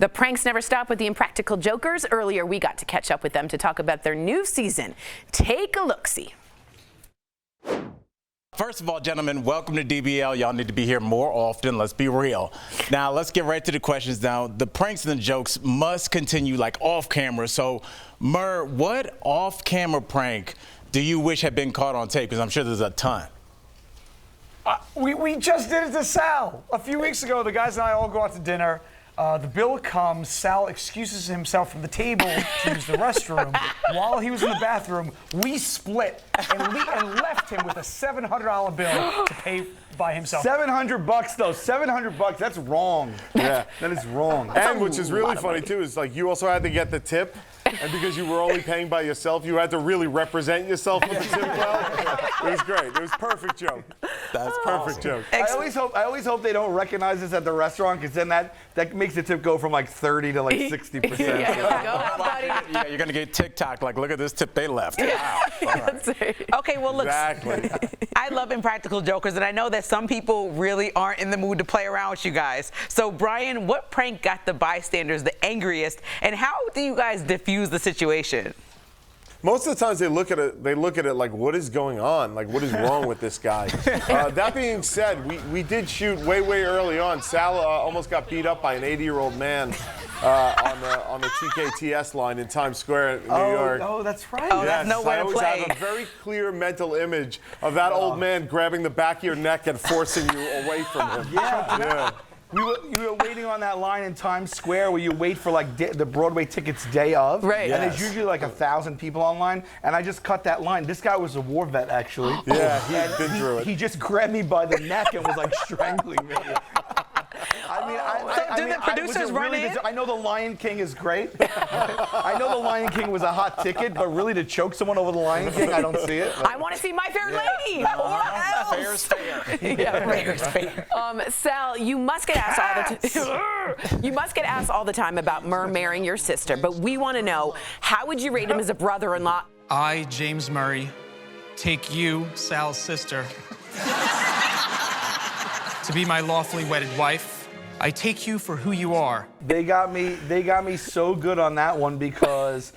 The pranks never stop with the Impractical Jokers. Earlier, we got to catch up with them to talk about their new season. Take a look-see. First of all, gentlemen, welcome to DBL. Y'all need to be here more often. Let's be real. Now, let's get right to the questions now. The pranks and the jokes must continue like off camera. So, Murr, what off-camera prank do you wish had been caught on tape? Because I'm sure there's a ton. We just did it to Sal. A few weeks ago, the guys and I all go out to dinner. The bill comes. Sal excuses himself from the table to use the restroom. While he was in the bathroom, we split and left him with a $700 bill to pay by himself. $700 though. $700. That's wrong. Yeah, that is wrong. And which is really funny too is like you also had to get the tip, and because you were only paying by yourself, you had to really represent yourself with the tip well. It was great. It was perfect joke. That's perfect joke. I always hope they don't recognize this at the restaurant, because then that makes the tip go from like 30 to like 60%. Yeah, you're gonna get TikTok like, look at this tip they left. Wow. Right. Okay, well look. Exactly. I love Impractical Jokers, and I know that some people really aren't in the mood to play around with you guys. So Brian, what prank got the Bystanders the angriest, and how do you guys diffuse the situation? Most of the times they look at it like, what is going on? Like, what is wrong with this guy? That being said, we did shoot way early on. Sal almost got beat up by an 80-year-old man on the TKTS line in Times Square in New York. Oh, that's right. Oh, that's nowhere to play. I always have a very clear mental image of that old man grabbing the back of your neck and forcing you away from him. Yeah. You were waiting on that line in Times Square where you wait for like the Broadway tickets day of. Right. And there's usually like 1,000 people online. And I just cut that line. This guy was a war vet, actually. Yeah, he'd been through it. He just grabbed me by the neck and was like strangling me. Did the producers run in? I know The Lion King is great. I know The Lion King was a hot ticket, but really to choke someone over The Lion King, I don't see it. I want to see My Fair Lady. Or else. Fair's fair. Yeah, fair's fair. Sal, you must get asked all the time about Murr marrying your sister, but we want to know, how would you rate him as a brother-in-law? I, James Murray, take you, Sal's sister, to be my lawfully wedded wife. I take you for who you are. They got me so good on that one because,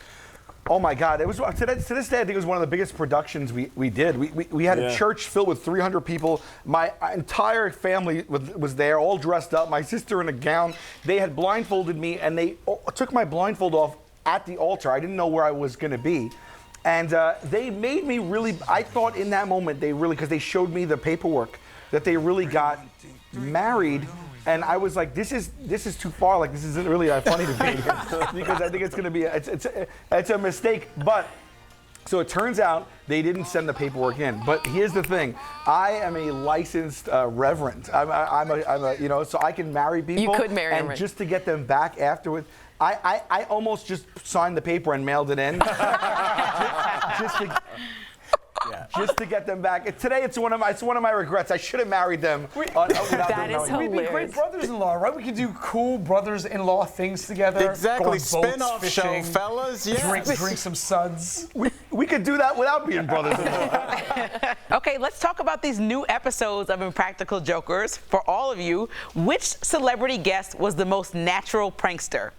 oh my God, it was to this day I think it was one of the biggest productions we did. We had a church filled with 300 people. My entire family was there, all dressed up. My sister in a gown. They had blindfolded me, and they took my blindfold off at the altar. I didn't know where I was going to be. And they made me really, I thought in that moment because they showed me the paperwork, that they really got married. And I was like, this is too far. Like, this isn't really that funny to me because I think it's going to be it's a mistake. But so it turns out they didn't send the paperwork in. But here's the thing: I am a licensed reverend. I'm a so I can marry people. You could marry them, and just to get them back afterwards. I almost just signed the paper and mailed it in. Just to get them back. Today, it's one of my regrets. I should have married them. That is hilarious. We'd be great brothers-in-law, right? We could do cool brothers-in-law things together. Exactly. Go on boats, Spin-off show, fishing, fellas. Yes. Drink some suds. We could do that without being brothers-in-law. Okay, let's talk about these new episodes of Impractical Jokers. For all of you, which celebrity guest was the most natural prankster?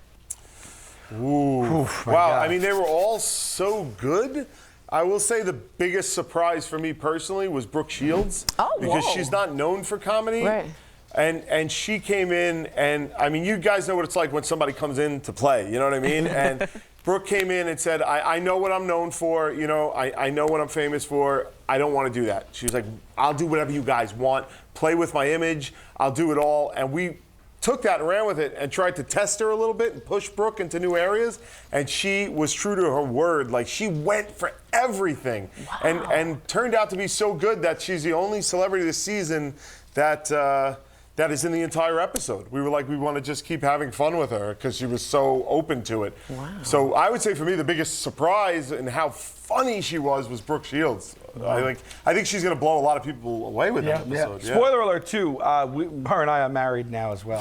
Ooh. Wow, I mean, they were all so good. I will say the biggest surprise for me personally was Brooke Shields. Because she's not known for comedy. Right. And she came in, and I mean, you guys know what it's like when somebody comes in to play, you know what I mean? And Brooke came in and said, I know what I'm known for, you know, I know what I'm famous for. I don't want to do that. She was like, I'll do whatever you guys want. Play with my image. I'll do it all. And we took that and ran with it and tried to test her a little bit and push Brooke into new areas, and she was true to her word. Like, she went for everything. Wow. And turned out to be so good that she's the only celebrity this season that is in the entire episode. We were like, we want to just keep having fun with her because she was so open to it. Wow. So I would say for me the biggest surprise and how funny she was Brooke Shields. Wow. I think she's going to blow a lot of people away with that episode. Yeah. Spoiler alert too, her and I are married now as well.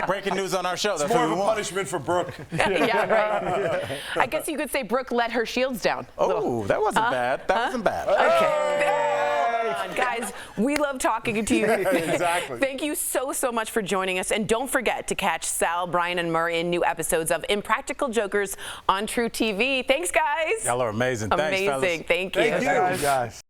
Breaking news on our show. That's more of a punishment for Brooke. Right. I guess you could say Brooke let her shields down. Oh, that wasn't bad. That wasn't bad. Okay. on. Guys, we love talking to you. Exactly. Thank you so much for joining us. And don't forget to catch Sal, Brian, and Murr in new episodes of Impractical Jokers on TruTV. Thanks, guys. Y'all are amazing. Thanks, fellas. Amazing. Thank you. Thank you. Guys.